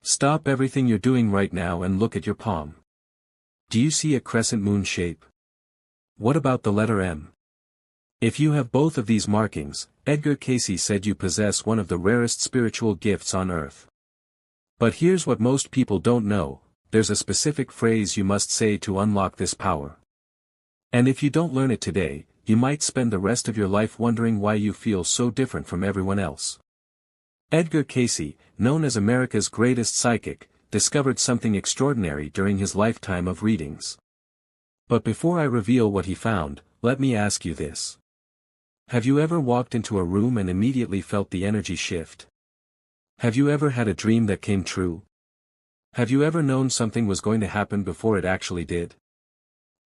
Stop everything you're doing right now and look at your palm. Do you see a crescent moon shape? What about the letter M? If you have both of these markings, Edgar Cayce said you possess one of the rarest spiritual gifts on earth. But here's what most people don't know, there's a specific phrase you must say to unlock this power. And if you don't learn it today, you might spend the rest of your life wondering why you feel so different from everyone else. Edgar Cayce, known as America's greatest psychic, discovered something extraordinary during his lifetime of readings. But before I reveal what he found, let me ask you this. Have you ever walked into a room and immediately felt the energy shift? Have you ever had a dream that came true? Have you ever known something was going to happen before it actually did?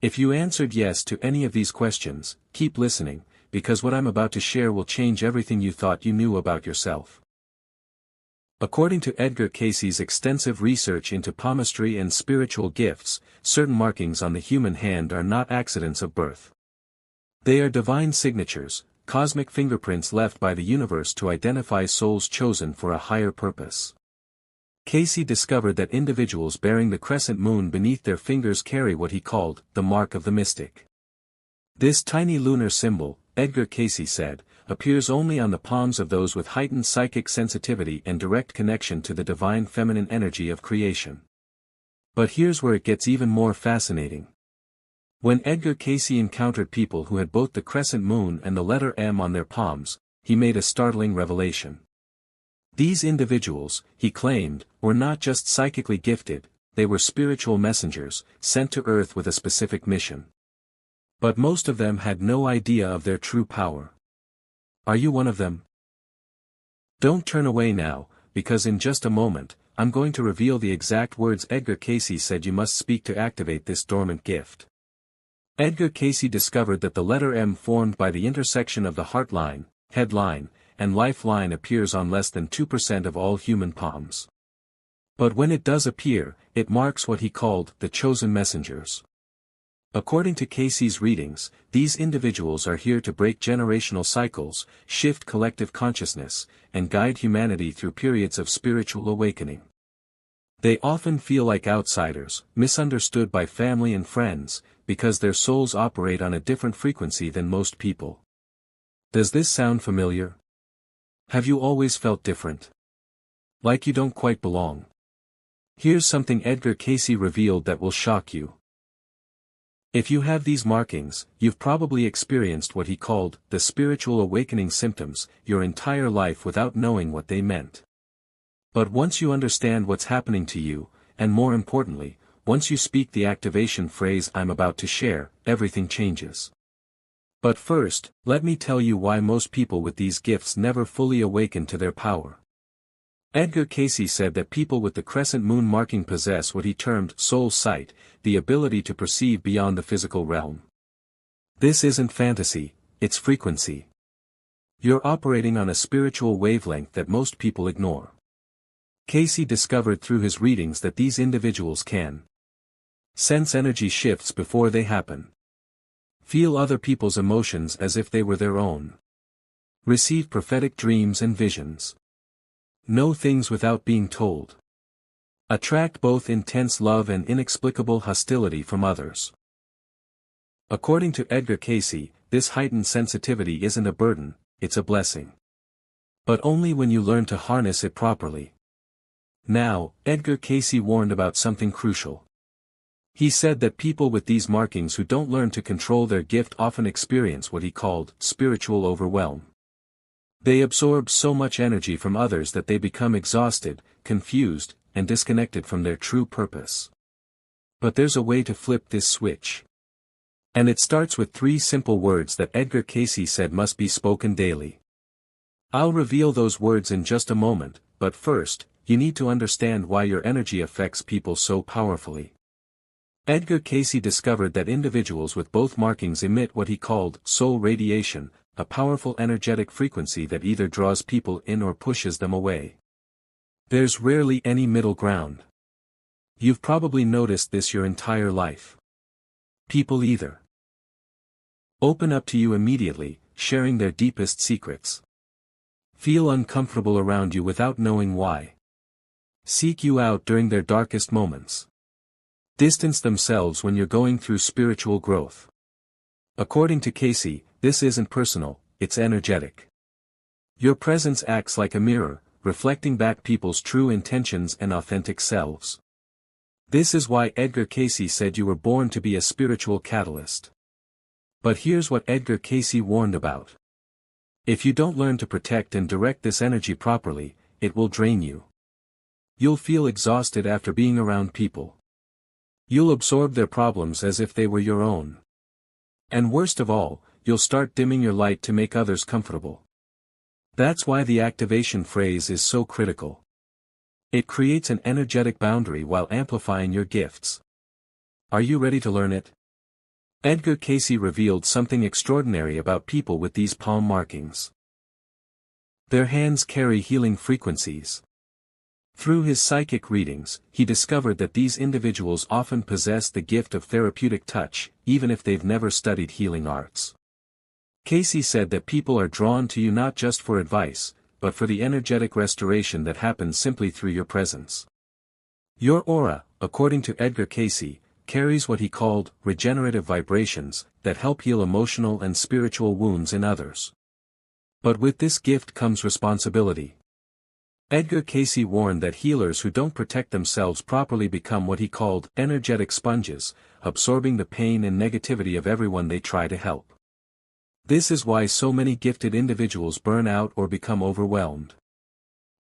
If you answered yes to any of these questions, keep listening, because what I'm about to share will change everything you thought you knew about yourself. According to Edgar Cayce's extensive research into palmistry and spiritual gifts, certain markings on the human hand are not accidents of birth. They are divine signatures, cosmic fingerprints left by the universe to identify souls chosen for a higher purpose. Cayce discovered that individuals bearing the crescent moon beneath their fingers carry what he called the mark of the mystic. This tiny lunar symbol, Edgar Cayce said, appears only on the palms of those with heightened psychic sensitivity and direct connection to the divine feminine energy of creation. But here's where it gets even more fascinating. When Edgar Cayce encountered people who had both the crescent moon and the letter M on their palms, he made a startling revelation. These individuals, he claimed, were not just psychically gifted, they were spiritual messengers, sent to Earth with a specific mission. But most of them had no idea of their true power. Are you one of them? Don't turn away now, because in just a moment, I'm going to reveal the exact words Edgar Cayce said you must speak to activate this dormant gift. Edgar Cayce discovered that the letter M formed by the intersection of the heart line, head line, and life line appears on less than 2% of all human palms. But when it does appear, it marks what he called the chosen messengers. According to Cayce's readings, these individuals are here to break generational cycles, shift collective consciousness, and guide humanity through periods of spiritual awakening. They often feel like outsiders, misunderstood by family and friends, because their souls operate on a different frequency than most people. Does this sound familiar? Have you always felt different? Like you don't quite belong? Here's something Edgar Cayce revealed that will shock you. If you have these markings, you've probably experienced what he called the spiritual awakening symptoms your entire life without knowing what they meant. But once you understand what's happening to you, and more importantly, once you speak the activation phrase I'm about to share, everything changes. But first, let me tell you why most people with these gifts never fully awaken to their power. Edgar Cayce said that people with the crescent moon marking possess what he termed soul sight, the ability to perceive beyond the physical realm. This isn't fantasy, it's frequency. You're operating on a spiritual wavelength that most people ignore. Cayce discovered through his readings that these individuals can sense energy shifts before they happen, feel other people's emotions as if they were their own, receive prophetic dreams and visions, know things without being told, attract both intense love and inexplicable hostility from others. According to Edgar Cayce, this heightened sensitivity isn't a burden, it's a blessing. But only when you learn to harness it properly. Now, Edgar Cayce warned about something crucial. He said that people with these markings who don't learn to control their gift often experience what he called spiritual overwhelm. They absorb so much energy from others that they become exhausted, confused, and disconnected from their true purpose. But there's a way to flip this switch. And it starts with 3 simple words that Edgar Cayce said must be spoken daily. I'll reveal those words in just a moment, but first, you need to understand why your energy affects people so powerfully. Edgar Cayce discovered that individuals with both markings emit what he called soul radiation, a powerful energetic frequency that either draws people in or pushes them away. There's rarely any middle ground. You've probably noticed this your entire life. People either open up to you immediately, sharing their deepest secrets, feel uncomfortable around you without knowing why, seek you out during their darkest moments. Distance themselves when you're going through spiritual growth. According to Cayce, this isn't personal, it's energetic. Your presence acts like a mirror, reflecting back people's true intentions and authentic selves. This is why Edgar Cayce said you were born to be a spiritual catalyst. But here's what Edgar Cayce warned about. If you don't learn to protect and direct this energy properly, it will drain you. You'll feel exhausted after being around people. You'll absorb their problems as if they were your own. And worst of all, you'll start dimming your light to make others comfortable. That's why the activation phrase is so critical. It creates an energetic boundary while amplifying your gifts. Are you ready to learn it? Edgar Cayce revealed something extraordinary about people with these palm markings. Their hands carry healing frequencies. Through his psychic readings, he discovered that these individuals often possess the gift of therapeutic touch, even if they've never studied healing arts. Cayce said that people are drawn to you not just for advice, but for the energetic restoration that happens simply through your presence. Your aura, according to Edgar Cayce, carries what he called regenerative vibrations that help heal emotional and spiritual wounds in others. But with this gift comes responsibility. Edgar Cayce warned that healers who don't protect themselves properly become what he called energetic sponges, absorbing the pain and negativity of everyone they try to help. This is why so many gifted individuals burn out or become overwhelmed.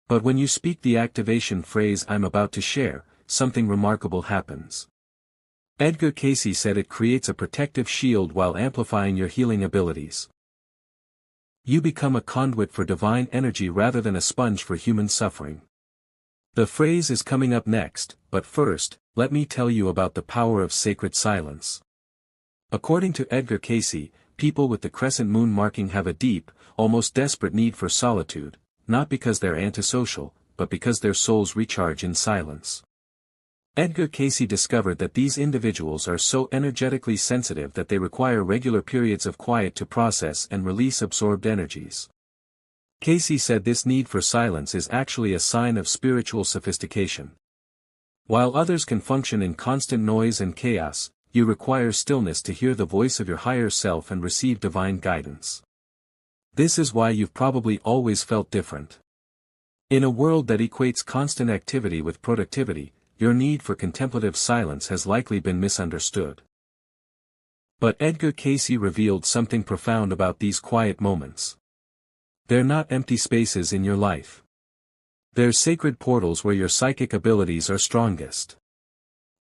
But when you speak the activation phrase "I'm about to share," something remarkable happens. Edgar Cayce said it creates a protective shield while amplifying your healing abilities. You become a conduit for divine energy rather than a sponge for human suffering. The phrase is coming up next, but first, let me tell you about the power of sacred silence. According to Edgar Cayce, people with the crescent moon marking have a deep, almost desperate need for solitude, not because they're antisocial, but because their souls recharge in silence. Edgar Cayce discovered that these individuals are so energetically sensitive that they require regular periods of quiet to process and release absorbed energies. Cayce said this need for silence is actually a sign of spiritual sophistication. While others can function in constant noise and chaos, you require stillness to hear the voice of your higher self and receive divine guidance. This is why you've probably always felt different. In a world that equates constant activity with productivity, your need for contemplative silence has likely been misunderstood. But Edgar Cayce revealed something profound about these quiet moments. They're not empty spaces in your life. They're sacred portals where your psychic abilities are strongest.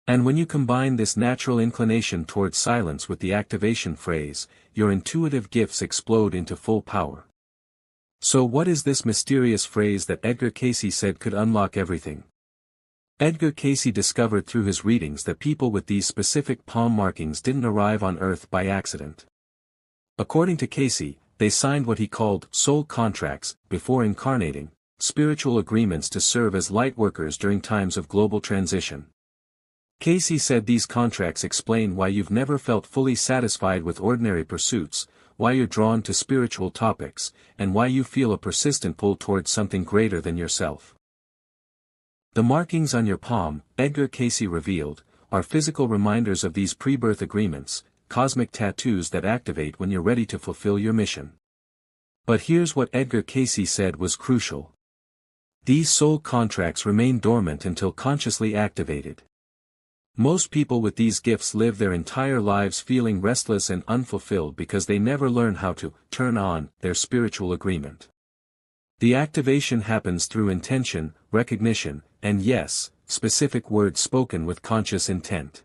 And when you combine this natural inclination towards silence with the activation phrase, your intuitive gifts explode into full power. So what is this mysterious phrase that Edgar Cayce said could unlock everything? Edgar Cayce discovered through his readings that people with these specific palm markings didn't arrive on Earth by accident. According to Cayce, they signed what he called soul contracts before incarnating, spiritual agreements to serve as light workers during times of global transition. Cayce said these contracts explain why you've never felt fully satisfied with ordinary pursuits, why you're drawn to spiritual topics, and why you feel a persistent pull towards something greater than yourself. The markings on your palm, Edgar Cayce revealed, are physical reminders of these pre-birth agreements, cosmic tattoos that activate when you're ready to fulfill your mission. But here's what Edgar Cayce said was crucial. These soul contracts remain dormant until consciously activated. Most people with these gifts live their entire lives feeling restless and unfulfilled because they never learn how to turn on their spiritual agreement. The activation happens through intention, recognition, and yes, specific words spoken with conscious intent.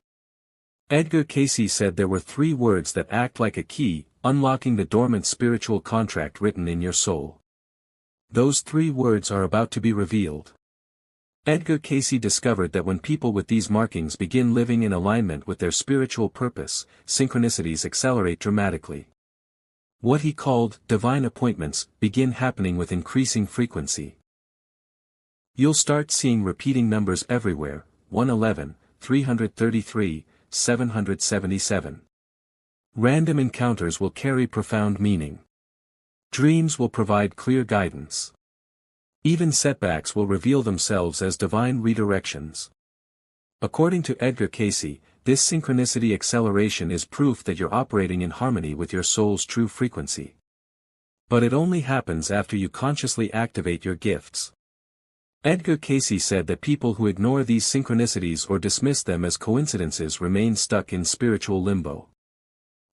Edgar Cayce said there were 3 words that act like a key, unlocking the dormant spiritual contract written in your soul. Those 3 words are about to be revealed. Edgar Cayce discovered that when people with these markings begin living in alignment with their spiritual purpose, synchronicities accelerate dramatically. What he called divine appointments begin happening with increasing frequency. You'll start seeing repeating numbers everywhere: 111, 333, 777. Random encounters will carry profound meaning. Dreams will provide clear guidance. Even setbacks will reveal themselves as divine redirections. According to Edgar Cayce, this synchronicity acceleration is proof that you're operating in harmony with your soul's true frequency. But it only happens after you consciously activate your gifts. Edgar Cayce said that people who ignore these synchronicities or dismiss them as coincidences remain stuck in spiritual limbo.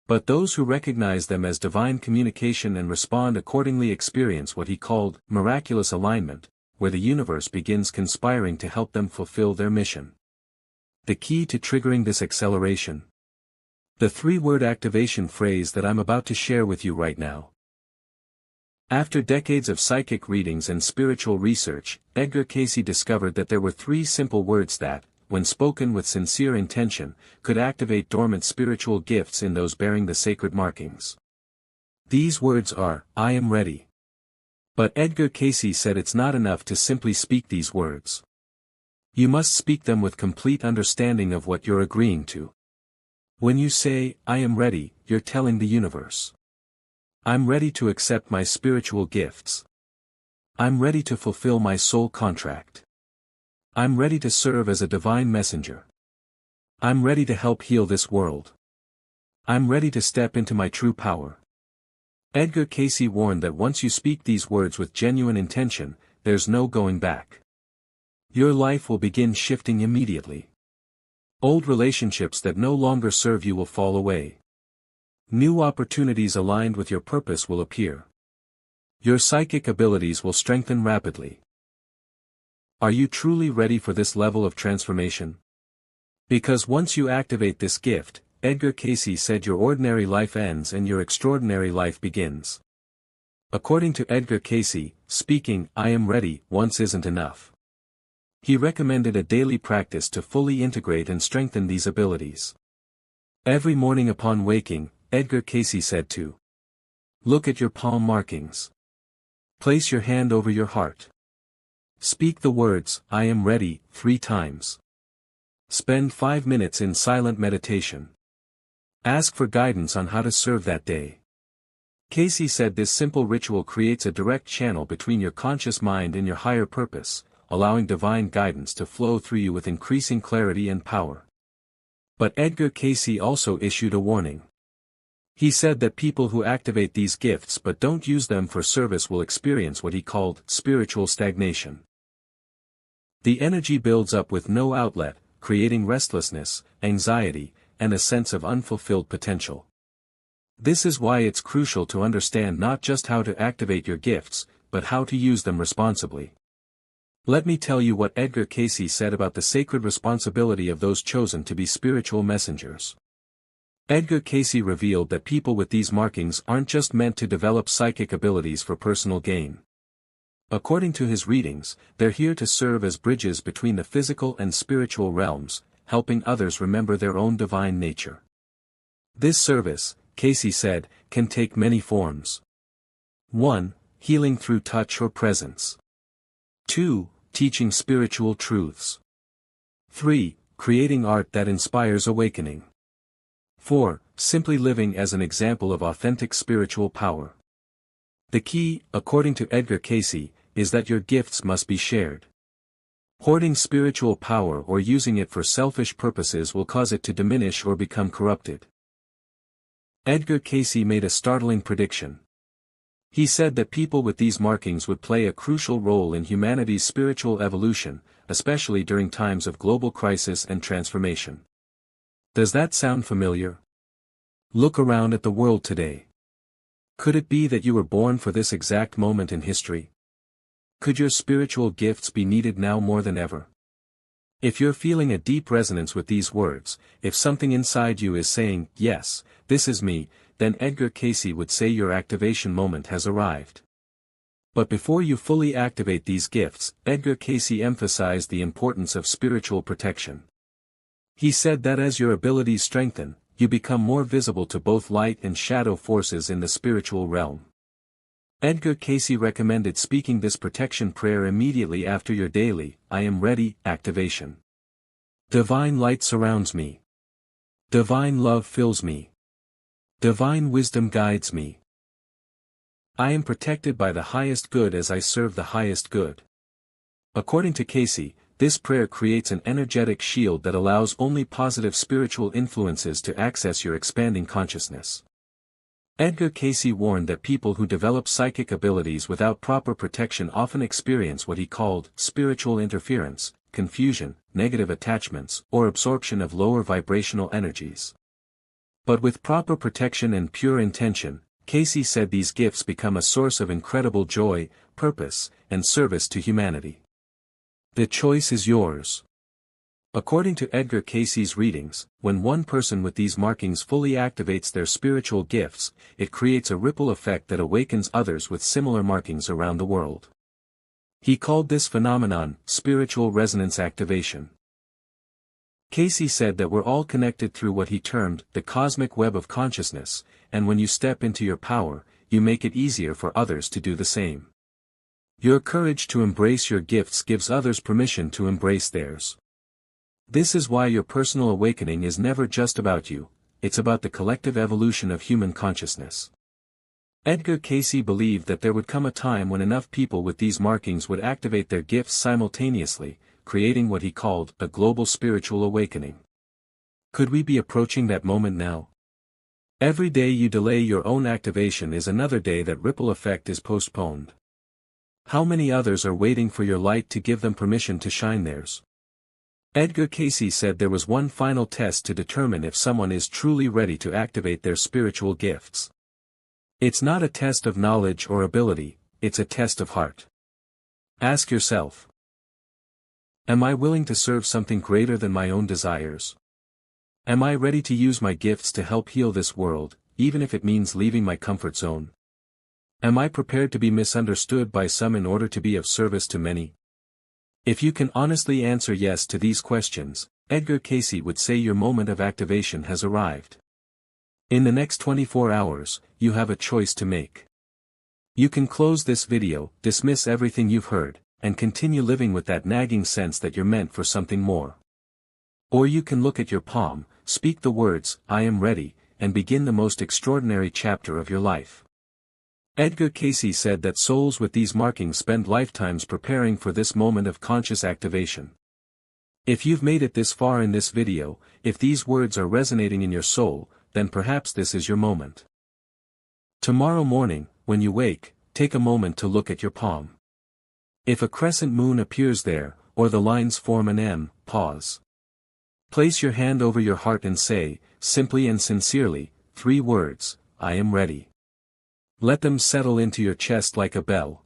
But those who recognize them as divine communication and respond accordingly experience what he called miraculous alignment, where the universe begins conspiring to help them fulfill their mission. The key to triggering this acceleration. The three-word activation phrase that I'm about to share with you right now. After decades of psychic readings and spiritual research, Edgar Cayce discovered that there were three simple words that, when spoken with sincere intention, could activate dormant spiritual gifts in those bearing the sacred markings. These words are, "I am ready." But Edgar Cayce said it's not enough to simply speak these words. You must speak them with complete understanding of what you're agreeing to. When you say, "I am ready," you're telling the universe, I'm ready to accept my spiritual gifts. I'm ready to fulfill my soul contract. I'm ready to serve as a divine messenger. I'm ready to help heal this world. I'm ready to step into my true power. Edgar Cayce warned that once you speak these words with genuine intention, there's no going back. Your life will begin shifting immediately. Old relationships that no longer serve you will fall away. New opportunities aligned with your purpose will appear. Your psychic abilities will strengthen rapidly. Are you truly ready for this level of transformation? Because once you activate this gift, Edgar Cayce said, your ordinary life ends and your extraordinary life begins. According to Edgar Cayce, speaking, "I am ready," once isn't enough. He recommended a daily practice to fully integrate and strengthen these abilities. Every morning upon waking, Edgar Cayce said to look at your palm markings. Place your hand over your heart. Speak the words, "I am ready," 3 times. Spend 5 minutes in silent meditation. Ask for guidance on how to serve that day. Cayce said this simple ritual creates a direct channel between your conscious mind and your higher purpose, allowing divine guidance to flow through you with increasing clarity and power. But Edgar Cayce also issued a warning. He said that people who activate these gifts but don't use them for service will experience what he called spiritual stagnation. The energy builds up with no outlet, creating restlessness, anxiety, and a sense of unfulfilled potential. This is why it's crucial to understand not just how to activate your gifts, but how to use them responsibly. Let me tell you what Edgar Cayce said about the sacred responsibility of those chosen to be spiritual messengers. Edgar Cayce revealed that people with these markings aren't just meant to develop psychic abilities for personal gain. According to his readings, they're here to serve as bridges between the physical and spiritual realms, helping others remember their own divine nature. This service, Cayce said, can take many forms. 1. Healing through touch or presence. 2. Teaching spiritual truths. 3. Creating art that inspires awakening. 4. Simply living as an example of authentic spiritual power. The key, according to Edgar Cayce, is that your gifts must be shared. Hoarding spiritual power or using it for selfish purposes will cause it to diminish or become corrupted. Edgar Cayce made a startling prediction. He said that people with these markings would play a crucial role in humanity's spiritual evolution, especially during times of global crisis and transformation. Does that sound familiar? Look around at the world today. Could it be that you were born for this exact moment in history? Could your spiritual gifts be needed now more than ever? If you're feeling a deep resonance with these words, if something inside you is saying, "Yes, this is me," then Edgar Cayce would say your activation moment has arrived. But before you fully activate these gifts, Edgar Cayce emphasized the importance of spiritual protection. He said that as your abilities strengthen, you become more visible to both light and shadow forces in the spiritual realm. Edgar Cayce recommended speaking this protection prayer immediately after your daily, "I am ready," activation. Divine light surrounds me. Divine love fills me. Divine wisdom guides me. I am protected by the highest good as I serve the highest good. According to Cayce, this prayer creates an energetic shield that allows only positive spiritual influences to access your expanding consciousness. Edgar Cayce warned that people who develop psychic abilities without proper protection often experience what he called spiritual interference, confusion, negative attachments, or absorption of lower vibrational energies. But with proper protection and pure intention, Cayce said these gifts become a source of incredible joy, purpose, and service to humanity. The choice is yours. According to Edgar Cayce's readings, when one person with these markings fully activates their spiritual gifts, it creates a ripple effect that awakens others with similar markings around the world. He called this phenomenon spiritual resonance activation. Cayce said that we're all connected through what he termed the cosmic web of consciousness, and when you step into your power, you make it easier for others to do the same. Your courage to embrace your gifts gives others permission to embrace theirs. This is why your personal awakening is never just about you, it's about the collective evolution of human consciousness. Edgar Cayce believed that there would come a time when enough people with these markings would activate their gifts simultaneously, creating what he called a global spiritual awakening. Could we be approaching that moment now? Every day you delay your own activation is another day that ripple effect is postponed. How many others are waiting for your light to give them permission to shine theirs? Edgar Cayce said there was one final test to determine if someone is truly ready to activate their spiritual gifts. It's not a test of knowledge or ability, it's a test of heart. Ask yourself, am I willing to serve something greater than my own desires? Am I ready to use my gifts to help heal this world, even if it means leaving my comfort zone? Am I prepared to be misunderstood by some in order to be of service to many? If you can honestly answer yes to these questions, Edgar Cayce would say your moment of activation has arrived. In the next 24 hours, you have a choice to make. You can close this video, dismiss everything you've heard, and continue living with that nagging sense that you're meant for something more. Or you can look at your palm, speak the words, I am ready, and begin the most extraordinary chapter of your life. Edgar Cayce said that souls with these markings spend lifetimes preparing for this moment of conscious activation. If you've made it this far in this video, if these words are resonating in your soul, then perhaps this is your moment. Tomorrow morning, when you wake, take a moment to look at your palm. If a crescent moon appears there, or the lines form an M, pause. Place your hand over your heart and say, simply and sincerely, 3 words, I am ready. Let them settle into your chest like a bell.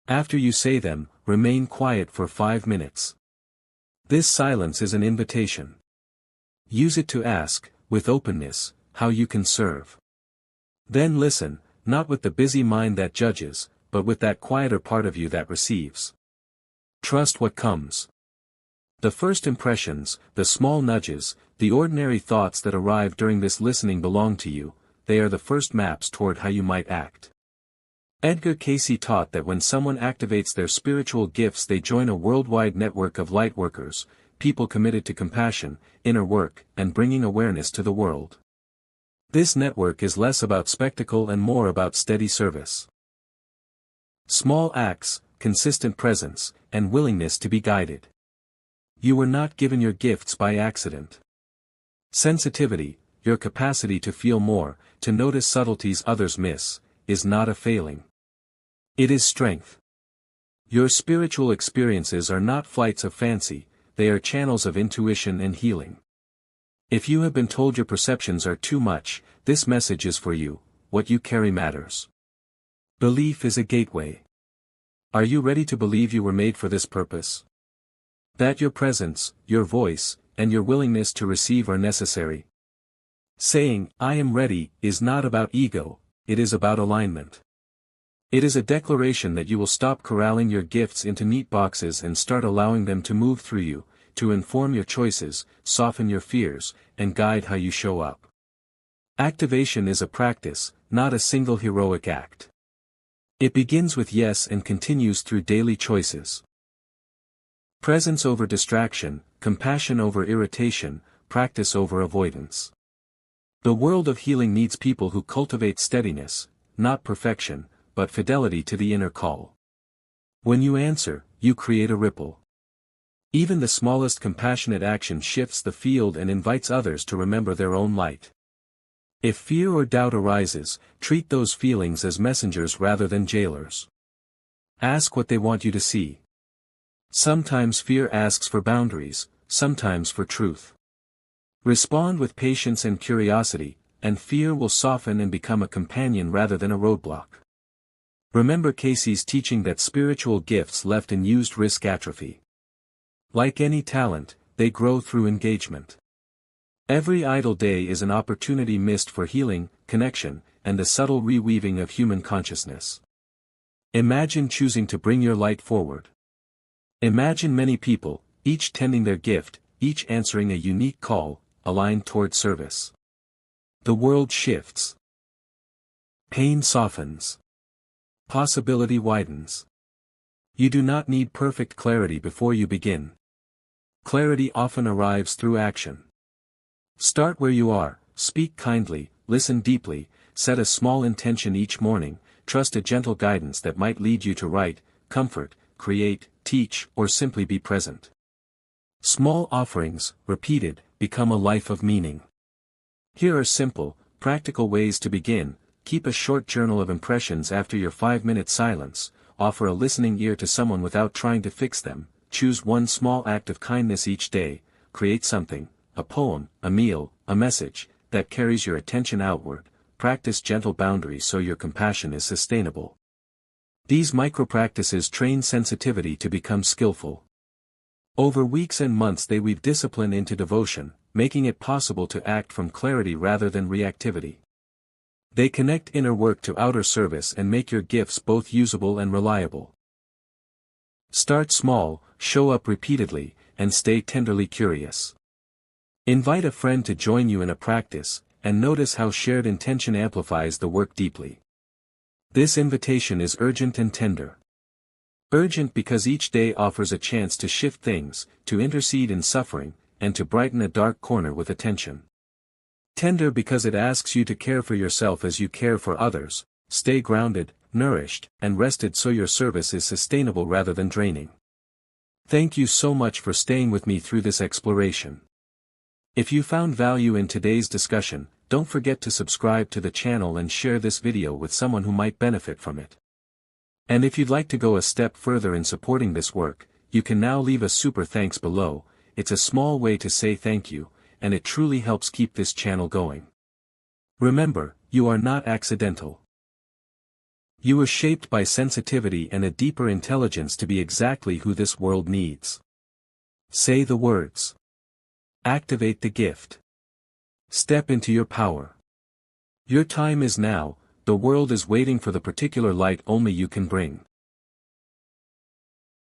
After you say them, remain quiet for 5 minutes. This silence is an invitation. Use it to ask, with openness, how you can serve. Then listen, not with the busy mind that judges, but with that quieter part of you that receives. Trust what comes. The first impressions, the small nudges, the ordinary thoughts that arrive during this listening belong to you. They are the first maps toward how you might act. Edgar Cayce taught that when someone activates their spiritual gifts they join a worldwide network of lightworkers, people committed to compassion, inner work, and bringing awareness to the world. This network is less about spectacle and more about steady service. Small acts, consistent presence, and willingness to be guided. You were not given your gifts by accident. Sensitivity, your capacity to feel more, to notice subtleties others miss, is not a failing. It is strength. Your spiritual experiences are not flights of fancy, they are channels of intuition and healing. If you have been told your perceptions are too much, this message is for you, what you carry matters. Belief is a gateway. Are you ready to believe you were made for this purpose? That your presence, your voice, and your willingness to receive are necessary? Saying, I am ready, is not about ego, it is about alignment. It is a declaration that you will stop corralling your gifts into neat boxes and start allowing them to move through you, to inform your choices, soften your fears, and guide how you show up. Activation is a practice, not a single heroic act. It begins with yes and continues through daily choices. Presence over distraction, compassion over irritation, practice over avoidance. The world of healing needs people who cultivate steadiness, not perfection, but fidelity to the inner call. When you answer, you create a ripple. Even the smallest compassionate action shifts the field and invites others to remember their own light. If fear or doubt arises, treat those feelings as messengers rather than jailers. Ask what they want you to see. Sometimes fear asks for boundaries, sometimes for truth. Respond with patience and curiosity, and fear will soften and become a companion rather than a roadblock. Remember Cayce's teaching that spiritual gifts left unused risk atrophy. Like any talent, they grow through engagement. Every idle day is an opportunity missed for healing, connection, and the subtle reweaving of human consciousness. Imagine choosing to bring your light forward. Imagine many people, each tending their gift, each answering a unique call, aligned toward service. The world shifts. Pain softens. Possibility widens. You do not need perfect clarity before you begin. Clarity often arrives through action. Start where you are, speak kindly, listen deeply, set a small intention each morning, trust a gentle guidance that might lead you to write, comfort, create, teach, or simply be present. Small offerings, repeated, become a life of meaning. Here are simple, practical ways to begin. Keep a short journal of impressions after your 5-minute silence, offer a listening ear to someone without trying to fix them, choose one small act of kindness each day, create something, a poem, a meal, a message, that carries your attention outward, practice gentle boundaries so your compassion is sustainable. These micro-practices train sensitivity to become skillful. Over weeks and months they weave discipline into devotion, making it possible to act from clarity rather than reactivity. They connect inner work to outer service and make your gifts both usable and reliable. Start small, show up repeatedly, and stay tenderly curious. Invite a friend to join you in a practice, and notice how shared intention amplifies the work deeply. This invitation is urgent and tender. Urgent because each day offers a chance to shift things, to intercede in suffering, and to brighten a dark corner with attention. Tender because it asks you to care for yourself as you care for others, stay grounded, nourished, and rested so your service is sustainable rather than draining. Thank you so much for staying with me through this exploration. If you found value in today's discussion, don't forget to subscribe to the channel and share this video with someone who might benefit from it. And if you'd like to go a step further in supporting this work, you can now leave a super thanks below. It's a small way to say thank you, and it truly helps keep this channel going. Remember, you are not accidental. You were shaped by sensitivity and a deeper intelligence to be exactly who this world needs. Say the words. Activate the gift. Step into your power. Your time is now, the world is waiting for the particular light only you can bring.